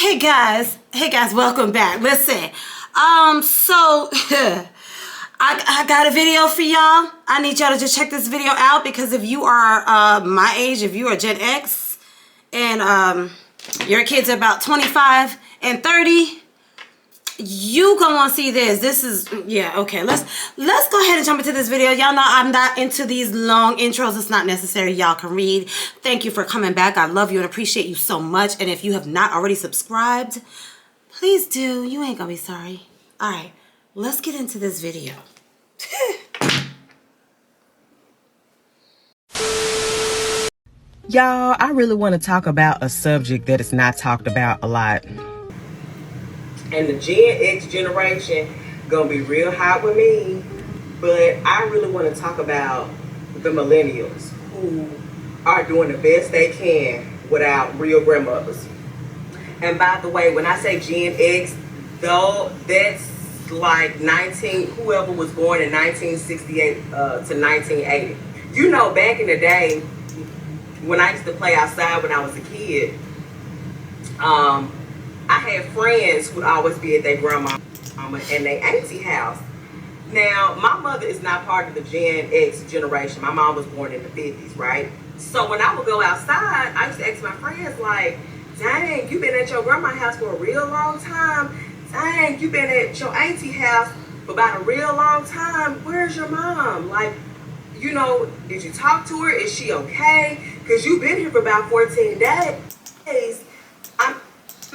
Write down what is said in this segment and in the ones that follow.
Hey guys, welcome back. Listen, so I got a video for y'all. I need y'all to just check this video out because if you are my age, if you are Gen X, and your kids are about 25 and 30, you gonna want to see this. This is, yeah, okay, let's go ahead and jump into this video. Y'all know I'm not into these long intros. It's not necessary. Y'all can read. Thank you for coming back. I love you and appreciate you so much. And if you have not already subscribed, please do. You ain't gonna be sorry. All right, let's get into this video. Y'all, I really want to talk about a subject that is not talked about a lot. And the Gen X generation gonna be real hot with me, but I really want to talk about the Millennials who are doing the best they can without real grandmothers. And by the way, when I say Gen X, though, that's like whoever was born in 1968 to 1980. You know, back in the day, when I used to play outside when I was a kid, I had friends who would always be at their grandma and their auntie house. Now, my mother is not part of the Gen X generation. My mom was born in the 50s, right? So when I would go outside, I used to ask my friends, like, dang, you been at your grandma's house for a real long time. Dang, you been at your auntie house for about a real long time. Where's your mom? Like, you know, did you talk to her? Is she okay? Because you've been here for about 14 days. I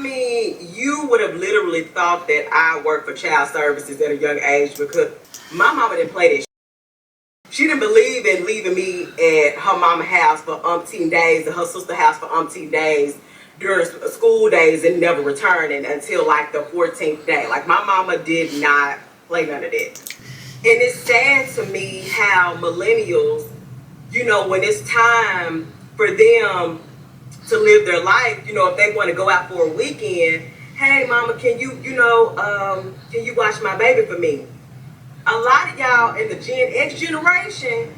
mean, you would have literally thought that I worked for child services at a young age because my mama didn't play this. She didn't believe in leaving me at her mama's house for umpteen days and her sister's house for umpteen days during school days and never returning until like the 14th day. Like, my mama did not play none of that. And it's sad to me how millennials, you know, when it's time for them to live their life, you know, if they want to go out for a weekend, hey mama, can you watch my baby for me? A lot of y'all in the Gen X generation,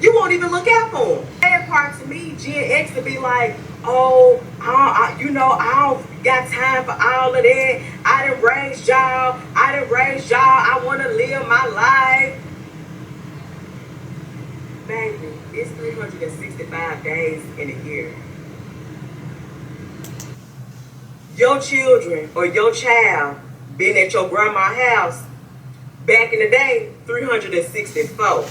you won't even look out for them. That part to me, Gen X to be like, oh, I don't got time for all of that. I done raised y'all. I want to live my life. Baby, it's 365 days in a year. Your children or your child been at your grandma's house back in the day 364.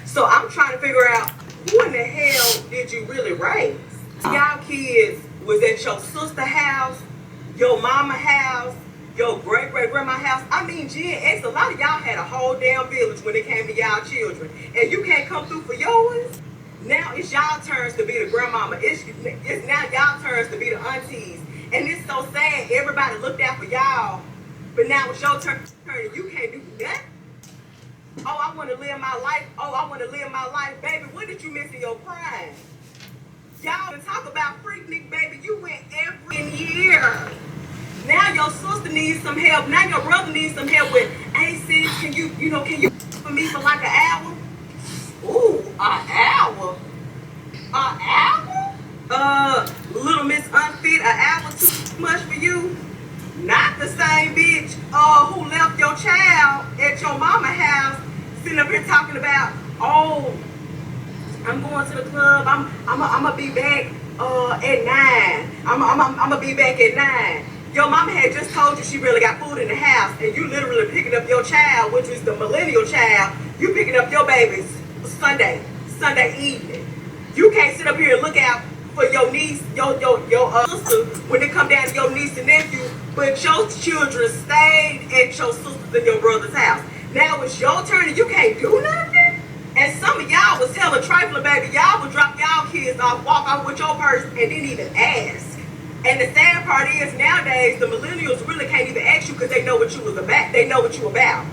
So I'm trying to figure out, who in the hell did you really raise? Y'all kids was at your sister's house, your mama house, your great-great-grandma house. I mean, Gen X, a lot of y'all had a whole damn village when it came to y'all children. And you can't come through for yours? Now it's y'all turns to be the grandmama. It's now y'all turns to be the aunties. And it's so sad, everybody looked out for y'all, but now it's your turn and you can't do that. Oh, I want to live my life. Baby, what did you miss in your prime? Y'all been talk about Freaknik, baby. You went every year. Now your sister needs some help. Now your brother needs some help with, hey sis, can you for me for like an hour? Ooh, an hour? An hour? Little Miss Unfit, an hour too much for you? Not the same bitch who left your child at your mama house sitting up here talking about, oh, I'm going to the club, I'm gonna be back at 9. I'm gonna be back at 9. Your mama had just told you she really got food in the house, and you literally picking up your child, which is the millennial child, you picking up your babies Sunday evening. You can't sit up here and look out for your niece, your sister when it come down to your niece and nephew, but your children stayed at your sister's and your brother's house. Now it's your turn and you can't do nothing? And some of y'all was telling trifling, baby, y'all would drop y'all kids off, walk off with your purse and didn't even ask. And the sad part is, nowadays, the millennials really can't even ask you because they know what you was about. They know what you about.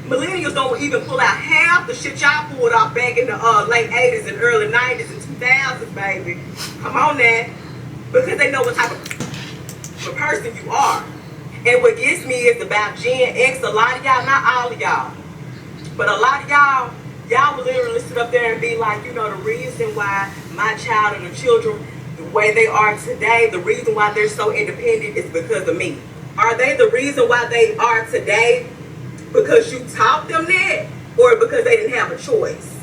Millennials don't even pull out half the shit y'all pulled off back in the late 80s and early 90s and 2000s, baby. Come on now. Because they know what type of person you are. And what gets me is about Gen X, a lot of y'all, not all of y'all, but a lot of y'all will literally sit up there and be like, you know, the reason why my child and the children way they are today, the reason why they're so independent is because of me. Are they the reason why they are today because you taught them that, or because they didn't have a choice?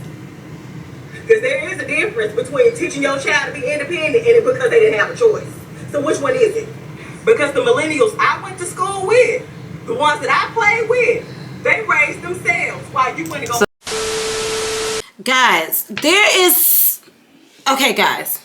Because there is a difference between teaching your child to be independent and because they didn't have a choice. So which one is it? Because the millennials I went to school with, the ones that I played with, they raised themselves while you went to go. Guys, okay guys,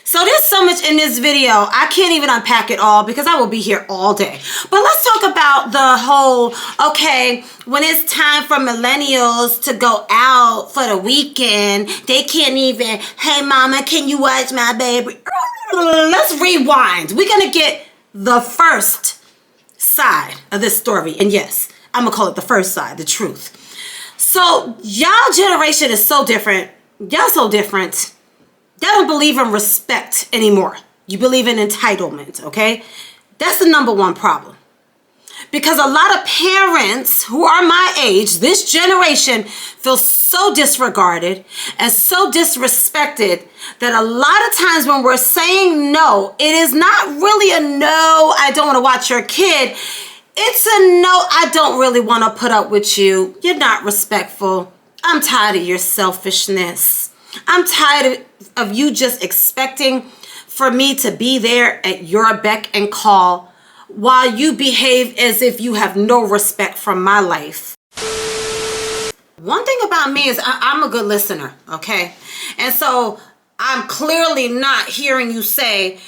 so there's so much in this video, I can't even unpack it all because I will be here all day. But let's talk about the whole, okay, when it's time for millennials to go out for the weekend, they can't even, hey mama, can you watch my baby? Let's rewind. We're gonna get the first side of this story. And yes, I'm gonna call it the first side, the truth. So y'all generation is so different. Y'all so different. Y'all don't believe in respect anymore. You believe in entitlement, okay? That's the number one problem. Because a lot of parents who are my age, this generation, feel so disregarded and so disrespected that a lot of times when we're saying no, it is not really a no, I don't want to watch your kid. It's a no, I don't really want to put up with you. You're not respectful. I'm tired of your selfishness. I'm tired of you just expecting for me to be there at your beck and call while you behave as if you have no respect for my life. One thing about me is I'm a good listener, okay? And so I'm clearly not hearing you say,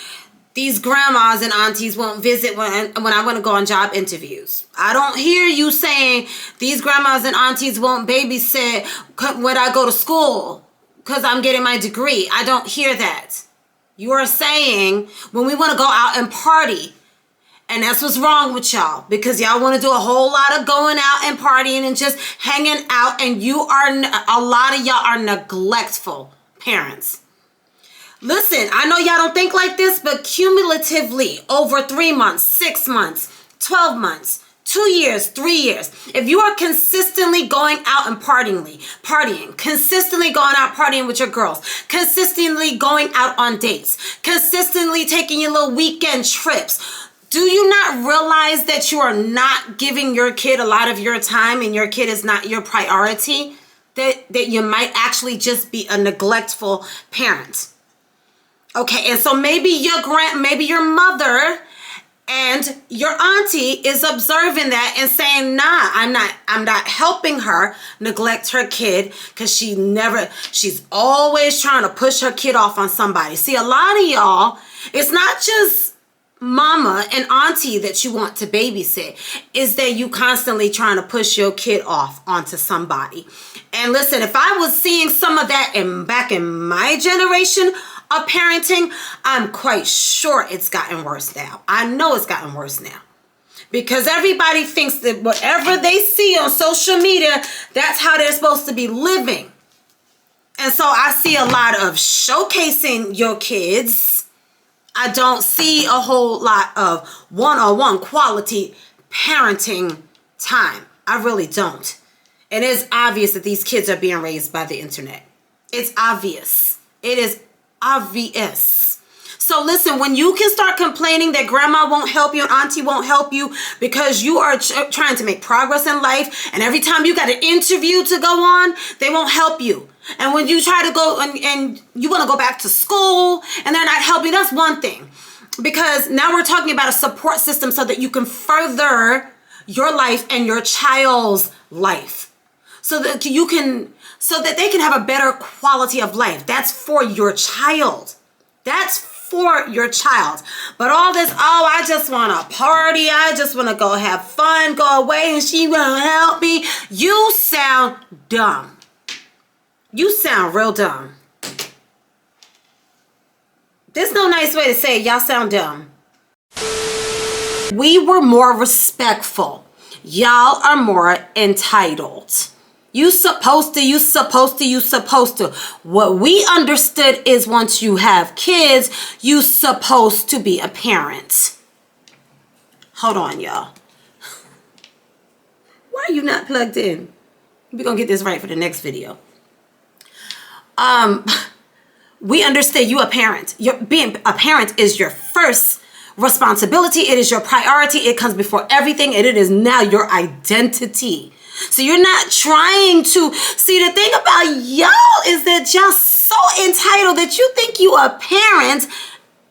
these grandmas and aunties won't visit when I want to go on job interviews. I don't hear you saying these grandmas and aunties won't babysit when I go to school because I'm getting my degree. I don't hear that. You are saying when we want to go out and party. And that's what's wrong with y'all, because y'all want to do a whole lot of going out and partying and just hanging out, and a lot of y'all are neglectful parents. Listen, I know y'all don't think like this, but cumulatively over 3 months, 6 months, 12 months, 2 years, 3 years, if you are consistently going out and partying, consistently going out partying with your girls, consistently going out on dates, consistently taking your little weekend trips, do you not realize that you are not giving your kid a lot of your time and your kid is not your priority? That you might actually just be a neglectful parent. Okay, and so maybe your mother and your auntie is observing that and saying, nah, I'm not helping her neglect her kid because she's always trying to push her kid off on somebody. See, a lot of y'all, it's not just mama and auntie that you want to babysit, is that you constantly trying to push your kid off onto somebody. And listen, if I was seeing some of that back in my generation of parenting, I'm quite sure it's gotten worse now. I know it's gotten worse now. Because everybody thinks that whatever they see on social media, that's how they're supposed to be living. And so I see a lot of showcasing your kids. I don't see a whole lot of one-on-one quality parenting time. I really don't. And it's obvious that these kids are being raised by the internet. It's obvious. It is obvious. So listen, when you can start complaining that grandma won't help you and auntie won't help you because you are trying to make progress in life, and every time you got an interview to go on, they won't help you. And when you try to go and you want to go back to school and they're not helping, that's one thing. Because now we're talking about a support system so that you can further your life and your child's life. So that they can have a better quality of life. That's for your child. That's for your child. But all this, oh, I just want to party. I just want to go have fun, go away, and she won't help me. You sound dumb. You sound real dumb. There's no nice way to say it. Y'all sound dumb. We were more respectful. Y'all are more entitled. You supposed to. What we understood is once you have kids, you supposed to be a parent. Hold on, y'all. Why are you not plugged in? We're going to get this right for the next video. we understand you a parent. Being a parent is your first responsibility. It is your priority. It comes before everything, and it is now your identity. So you're not trying to see, the thing about y'all is that y'all so entitled that you think you a parent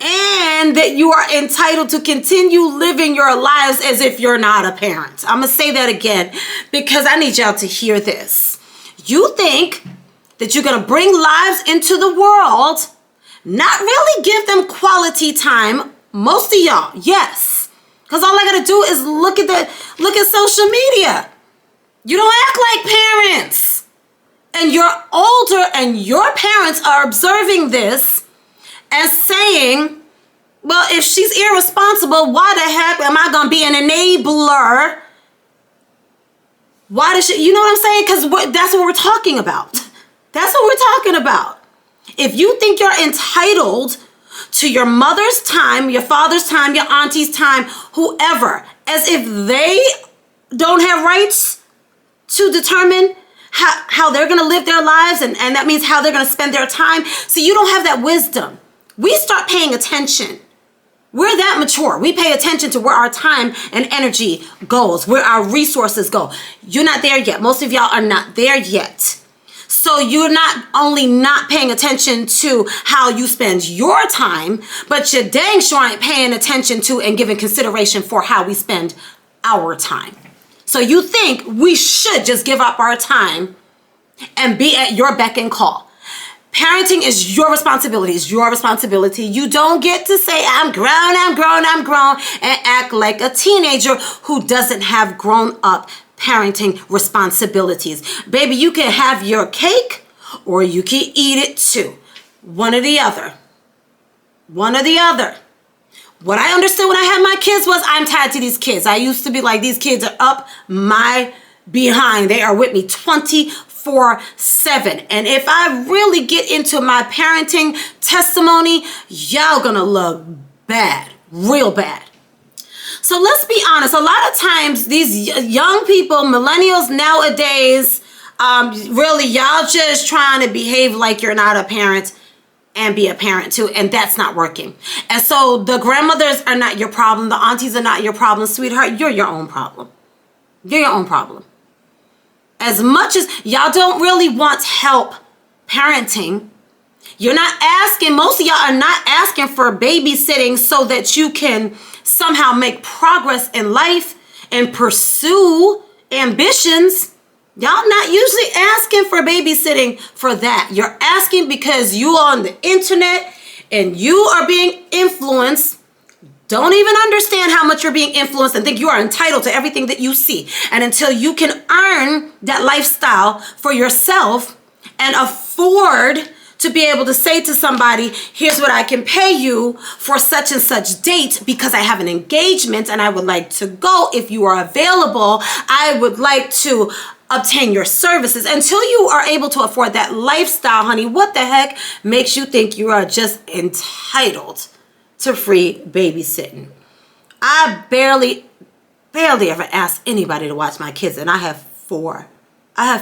and that you are entitled to continue living your lives as if you're not a parent. I'm gonna say that again because I need y'all to hear this. You think that you're gonna bring lives into the world, not really give them quality time. Most of y'all, yes, because all I gotta do is look at social media. You don't act like parents, and you're older, and your parents are observing this and saying, well, if she's irresponsible, why the heck am I gonna be an enabler? Why does she, you know what I'm saying? Because that's what we're talking about. That's what we're talking about. If you think you're entitled to your mother's time, your father's time, your auntie's time, whoever, as if they don't have rights to determine how they're going to live their lives, and that means how they're going to spend their time. So you don't have that wisdom. We start paying attention. We're that mature. We pay attention to where our time and energy goes, where our resources go. You're not there yet. Most of y'all are not there yet. So you're not only not paying attention to how you spend your time, but you dang sure ain't paying attention to and giving consideration for how we spend our time. So you think we should just give up our time and be at your beck and call. Parenting is your responsibility. It's your responsibility. You don't get to say, I'm grown, and act like a teenager who doesn't have grown up parenting responsibilities. Baby, you can have your cake or you can eat it too. One or the other. One or the other. What I understood when I had my kids was I'm tied to these kids. I used to be like, these kids are up my behind. They are with me 24/7. And if I really get into my parenting testimony, y'all gonna look bad, real bad. So let's be honest. A lot of times these young people, millennials nowadays, really y'all just trying to behave like you're not a parent and be a parent too, and that's not working. And so the grandmothers are not your problem. The aunties are not your problem, sweetheart. You're your own problem. You're your own problem. As much as y'all don't really want help parenting, you're not asking, most of y'all are not asking for babysitting so that you can somehow make progress in life and pursue ambitions. Y'all not usually asking for babysitting for that. You're asking because you are on the internet and you are being influenced. Don't even understand how much you're being influenced and think you are entitled to everything that you see. And until you can earn that lifestyle for yourself and afford to be able to say to somebody, here's what I can pay you for such and such date because I have an engagement and I would like to go. If you are available, I would like to obtain your services. Until you are able to afford that lifestyle, honey, what the heck makes you think you are just entitled to free babysitting? I barely ever ask anybody to watch my kids, and I have four. I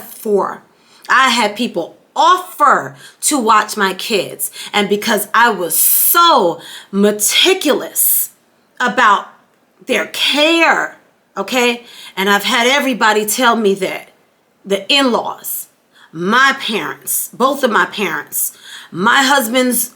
had people offer to watch my kids, and because I was so meticulous about their care, okay, and I've had everybody tell me that the in-laws, my parents, both of my parents, my husband's,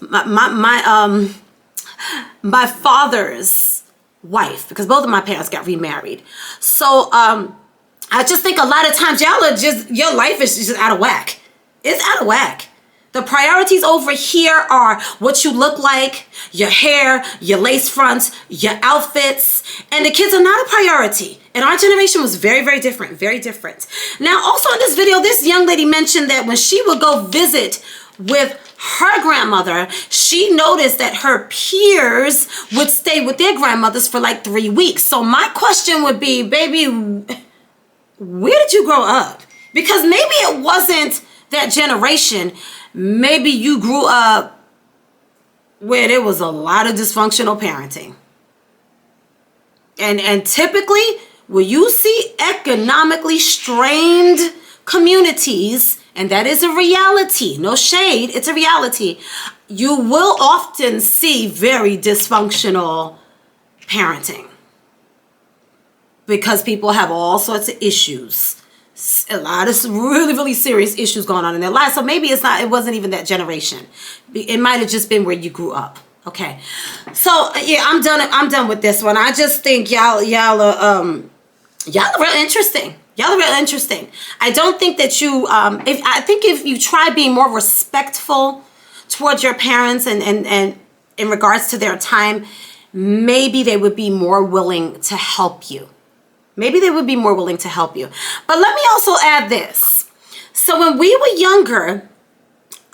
my father's wife, because both of my parents got remarried. So I just think a lot of times y'all are just, your life is just out of whack. It's out of whack. The priorities over here are what you look like, your hair, your lace fronts, your outfits, and the kids are not a priority. And our generation was very, very different, very different. Now, also in this video, this young lady mentioned that when she would go visit with her grandmother, she noticed that her peers would stay with their grandmothers for like 3 weeks. So my question would be, baby, where did you grow up? Because maybe it wasn't that generation. Maybe you grew up where there was a lot of dysfunctional parenting. And typically, where you see economically strained communities, and that is a reality, no shade, it's a reality. you will often see very dysfunctional parenting because people have all sorts of issues. A lot of really, really serious issues going on in their lives. So maybe it wasn't even that generation. It might have just been where you grew up. Okay. So yeah, I'm done with this one. I just think y'all are real interesting. Y'all are real interesting. I don't think that I think if you try being more respectful towards your parents and in regards to their time, maybe they would be more willing to help you. Maybe they would be more willing to help you. But let me also add this. So when we were younger,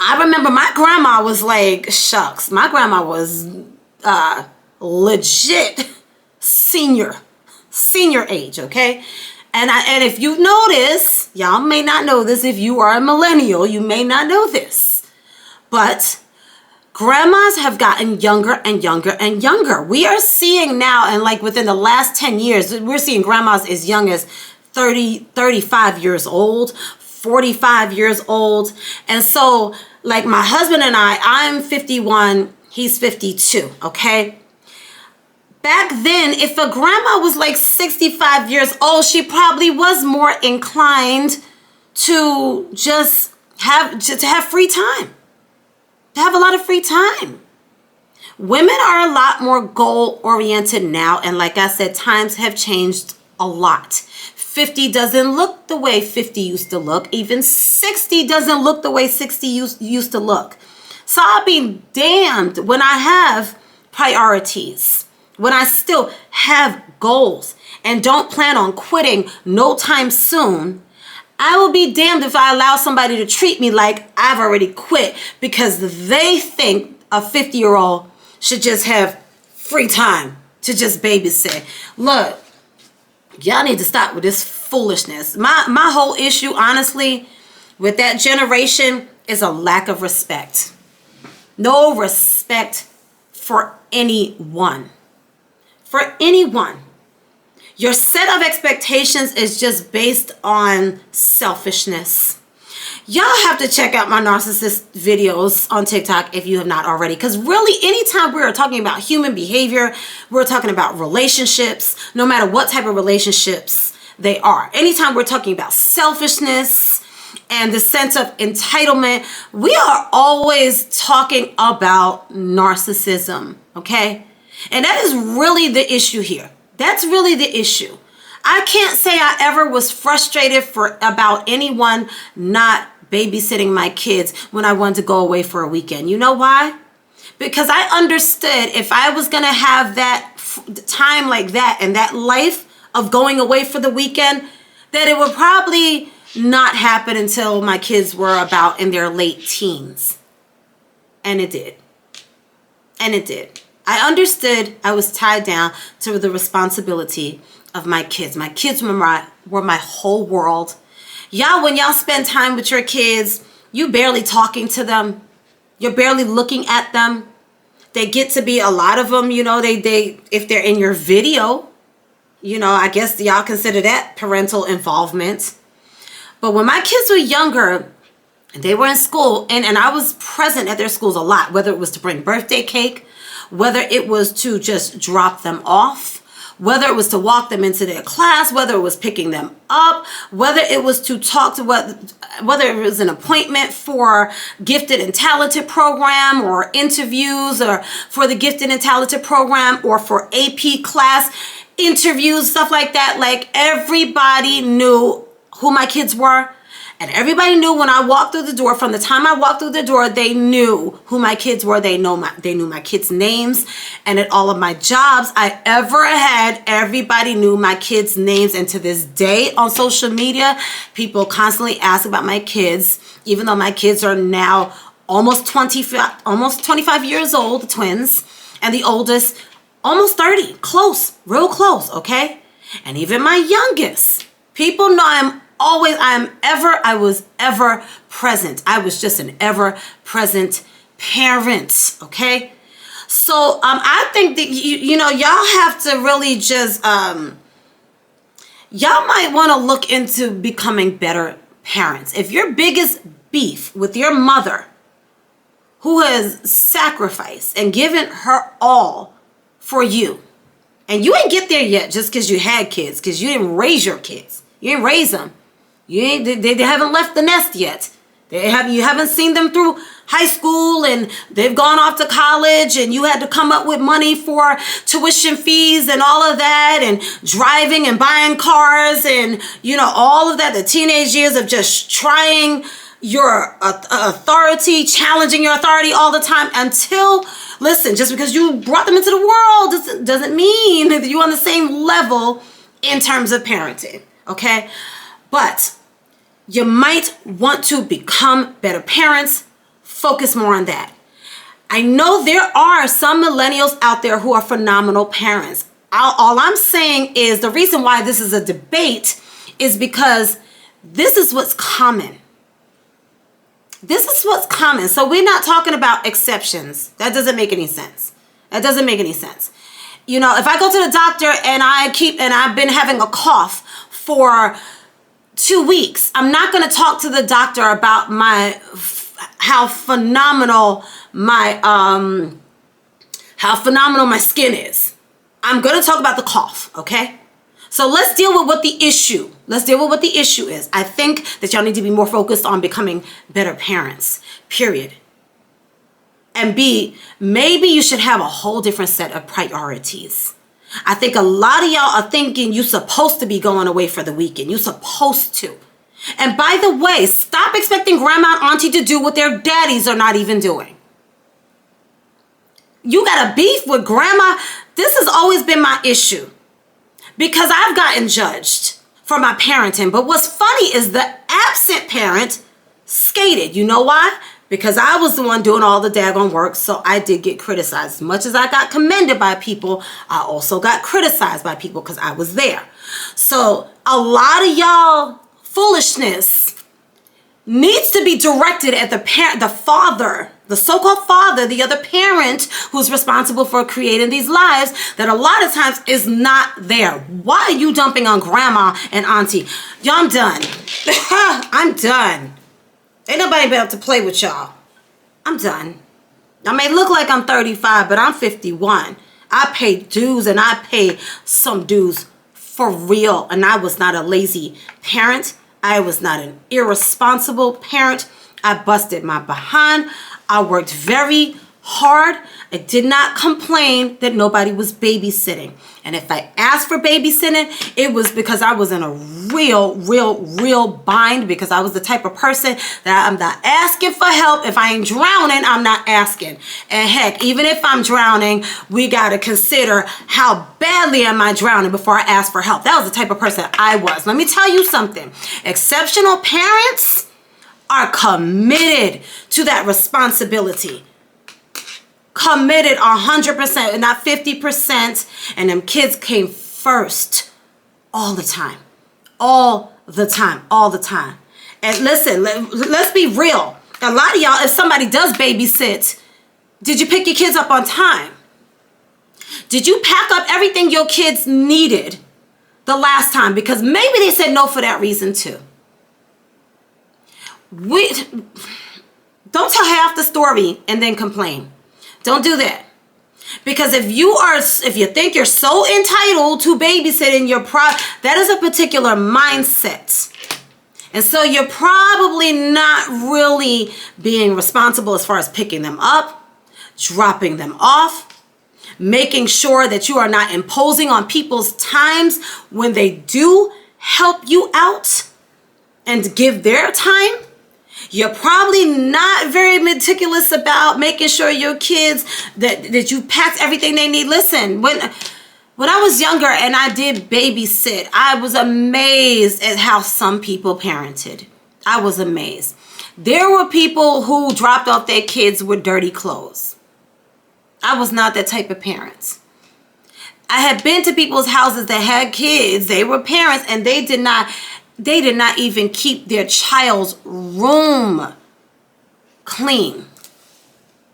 I remember my grandma was like, shucks, my grandma was legit senior age, okay? And if you notice, y'all may not know this, if you are a millennial, you may not know this, but grandmas have gotten younger and younger and younger. We are seeing now, and like within the last 10 years, we're seeing grandmas as young as 30, 35 years old, 45 years old. And so like my husband and I'm 51, he's 52, okay? Back then, if a grandma was like 65 years old, she probably was more inclined to just have free time. To have a lot of free time. Women are a lot more goal-oriented now, and like I said, times have changed a lot. 50 doesn't look the way 50 used to look. Even 60 doesn't look the way 60 used to look. So I'll be damned when I have priorities, when I still have goals and don't plan on quitting no time soon. I will be damned if I allow somebody to treat me like I've already quit because they think a 50-year-old should just have free time to just babysit. Look, y'all need to stop with this foolishness. My whole issue, honestly, with that generation is a lack of respect. No respect for anyone. For anyone. Your set of expectations is just based on selfishness. Y'all have to check out my narcissist videos on TikTok if you have not already. Because really, anytime we are talking about human behavior, we're talking about relationships, no matter what type of relationships they are. Anytime we're talking about selfishness and the sense of entitlement, we are always talking about narcissism, okay? And that is really the issue here. That's really the issue. I can't say I ever was frustrated about anyone not babysitting my kids when I wanted to go away for a weekend. You know why? Because I understood if I was going to have that time like that and that life of going away for the weekend, that it would probably not happen until my kids were about in their late teens. And it did. And it did. I understood I was tied down to the responsibility of my kids. My kids were my whole world. Y'all, when y'all spend time with your kids, you barely talking to them. You're barely looking at them. They get to be, a lot of them, you know, they if they're in your video, you know, I guess y'all consider that parental involvement. But when my kids were younger, they were in school, and I was present at their schools a lot, whether it was to bring birthday cake, whether it was to just drop them off, whether it was to walk them into their class, whether it was picking them up, whether it was to talk to whether it was an appointment for gifted and talented program or interviews, or for the gifted and talented program, or for AP class interviews, stuff like that. Like, everybody knew who my kids were. And everybody knew when I walked through the door. From the time I walked through the door, they knew who my kids were. They knew my kids' names. And at all of my jobs I ever had, everybody knew my kids' names. And to this day on social media, people constantly ask about my kids, even though my kids are now almost 25 years old, the twins, and the oldest almost 30, close, real close, okay? And even my youngest, people know I was ever present. I was just an ever present parent, okay? So I think that you know, y'all have to really just y'all might want to look into becoming better parents. If your biggest beef with your mother, who has sacrificed and given her all for you. And you ain't get there yet just because you had kids, because you didn't raise your kids. You didn't raise them. They haven't left the nest yet. You haven't seen them through high school and they've gone off to college and you had to come up with money for tuition fees and all of that and driving and buying cars and, all of that. The teenage years of just trying your authority, challenging your authority all the time until, listen, just because you brought them into the world doesn't mean that you're on the same level in terms of parenting, okay? But you might want to become better parents. Focus more on that. I know there are some millennials out there who are phenomenal parents. All I'm saying is the reason why this is a debate is because this is what's common. This is what's common. So we're not talking about exceptions. That doesn't make any sense. That doesn't make any sense. If I go to the doctor and I've been having a cough for 2 weeks, I'm not going to talk to the doctor about how phenomenal my skin is. I'm going to talk about the cough, okay? So let's deal with what the issue. Let's deal with what the issue is. I think that y'all need to be more focused on becoming better parents, period. And B, maybe you should have a whole different set of priorities. I think a lot of y'all are thinking you're supposed to be going away for the weekend. You're supposed to. And by the way, stop expecting grandma and auntie to do what their daddies are not even doing. You got a beef with grandma. This has always been my issue because I've gotten judged for my parenting. But what's funny is the absent parent skated. You know why? Because I was the one doing all the daggone work, so I did get criticized. As much as I got commended by people, I also got criticized by people because I was there. So a lot of y'all foolishness needs to be directed at the parent, the father, the so-called father, the other parent who's responsible for creating these lives that a lot of times is not there. Why are you dumping on grandma and auntie? Y'all, I'm done. I'm done. Ain't nobody been able to play with y'all. I'm done. I may look like I'm 35, but I'm 51. I pay dues and I pay some dues for real. And I was not a lazy parent. I was not an irresponsible parent. I busted my behind. I worked very hard. I did not complain that nobody was babysitting. And if I asked for babysitting, it was because I was in a real bind, because I was the type of person that I'm not asking for help. If I ain't drowning, I'm not asking. And heck, even if I'm drowning, we got to consider how badly am I drowning before I ask for help. That was the type of person I was. Let me tell you something. Exceptional parents are committed to that responsibility. Committed 100% and not 50%. And them kids came first all the time. All the time. All the time. And listen, let's be real. A lot of y'all, if somebody does babysit, did you pick your kids up on time? Did you pack up everything your kids needed the last time? Because maybe they said no for that reason too. Don't tell half the story and then complain. Don't do that. Because if you think you're so entitled to babysitting, that is a particular mindset. And so you're probably not really being responsible as far as picking them up, dropping them off, making sure that you are not imposing on people's times when they do help you out and give their time. You're probably not very meticulous about making sure your kids, that you packed everything they need. Listen, when I was younger and I did babysit, I was amazed at how some people parented. I was amazed. There were people who dropped off their kids with dirty clothes. I was not that type of parent. I had been to people's houses that had kids. They were parents and they did not even keep their child's room clean.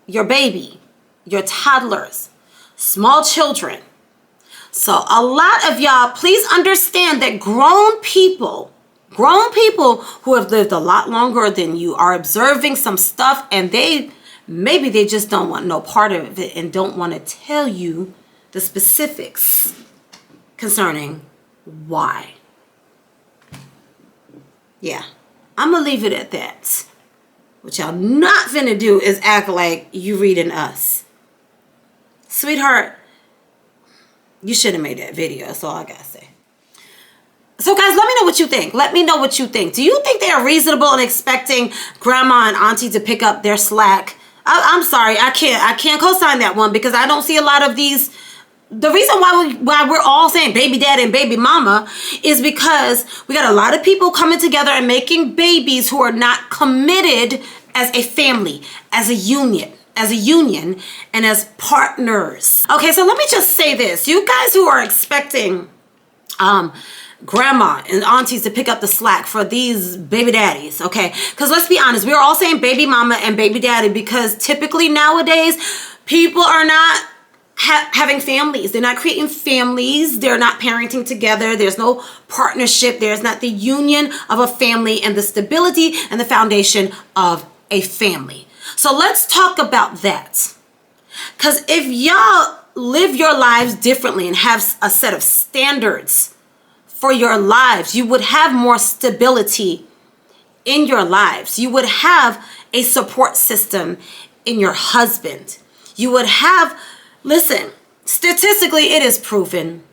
Your baby, your toddlers, small children. So a lot of y'all, please understand that grown people who have lived a lot longer than you are observing some stuff and they maybe they just don't want no part of it and don't want to tell you the specifics concerning why. Yeah, I'm gonna leave it at that. What y'all not finna do is act like you reading us. Sweetheart, you should have made that video. That's all I gotta say. So guys, let me know what you think. Let me know what you think. Do you think they are reasonable in expecting grandma and auntie to pick up their slack? I'm sorry, I can't co-sign that one because I don't see a lot of these. The reason why we're all saying baby daddy and baby mama is because we got a lot of people coming together and making babies who are not committed as a family, as a union, and as partners. Okay, so let me just say this. You guys who are expecting grandma and aunties to pick up the slack for these baby daddies, okay? Because let's be honest, we're all saying baby mama and baby daddy because typically nowadays people are not having families. They're not creating families. They're not parenting together. There's no partnership. There's not the union of a family and the stability and the foundation of a family. So let's talk about that. Because if y'all live your lives differently and have a set of standards for your lives, you would have more stability in your lives. You would have a support system in your husband. You would have, listen, statistically it is proven,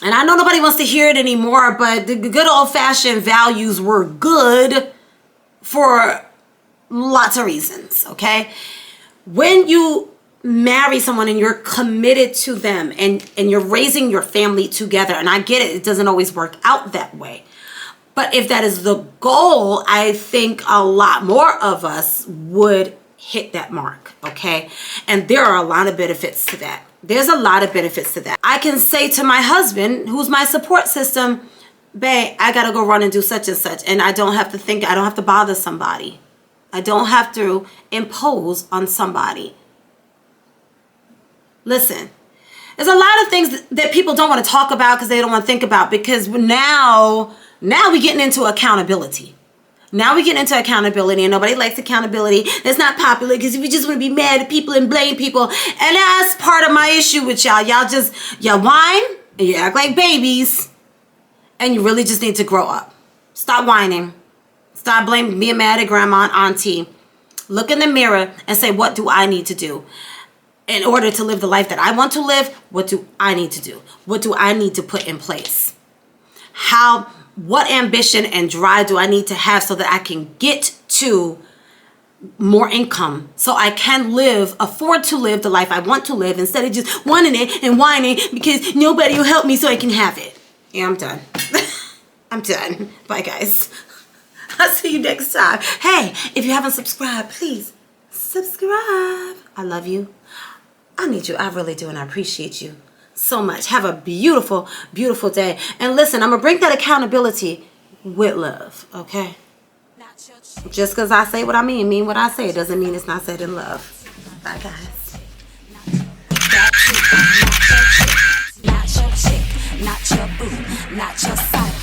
and I know nobody wants to hear it anymore, but the good old-fashioned values were good for lots of reasons, okay? When you marry someone and you're committed to them and you're raising your family together, and I get it, it doesn't always work out that way. But if that is the goal, I think a lot more of us would hit that mark, okay? And there are a lot of benefits to that. There's a lot of benefits to that. I can say to my husband, who's my support system, babe, I gotta go run and do such and such, and I don't have to think, I don't have to bother somebody. I don't have to impose on somebody. Listen, there's a lot of things that people don't want to talk about because they don't want to think about, because now we're getting into accountability. Now we get into accountability, and nobody likes accountability. That's not popular because we just want to be mad at people and blame people. And that's part of my issue with y'all. Y'all whine and you act like babies, and you really just need to grow up. Stop whining. Stop blaming, being mad at grandma and auntie. Look in the mirror and say, what do I need to do in order to live the life that I want to live? What do I need to do? What do I need to put in place? What ambition and drive do I need to have so that I can get to more income, so I can afford to live the life I want to live, instead of just wanting it and whining because nobody will help me so I can have it. Yeah, I'm done. I'm done. Bye, guys. I'll see you next time. Hey, if you haven't subscribed, please subscribe. I love you. I need you. I really do, and I appreciate you so much. Have a beautiful, beautiful day. And listen, I'm going to bring that accountability with love, okay? Just because I say what I mean what I say, doesn't mean it's not said in love. Bye, guys. Not your chick, not your boo, not your side.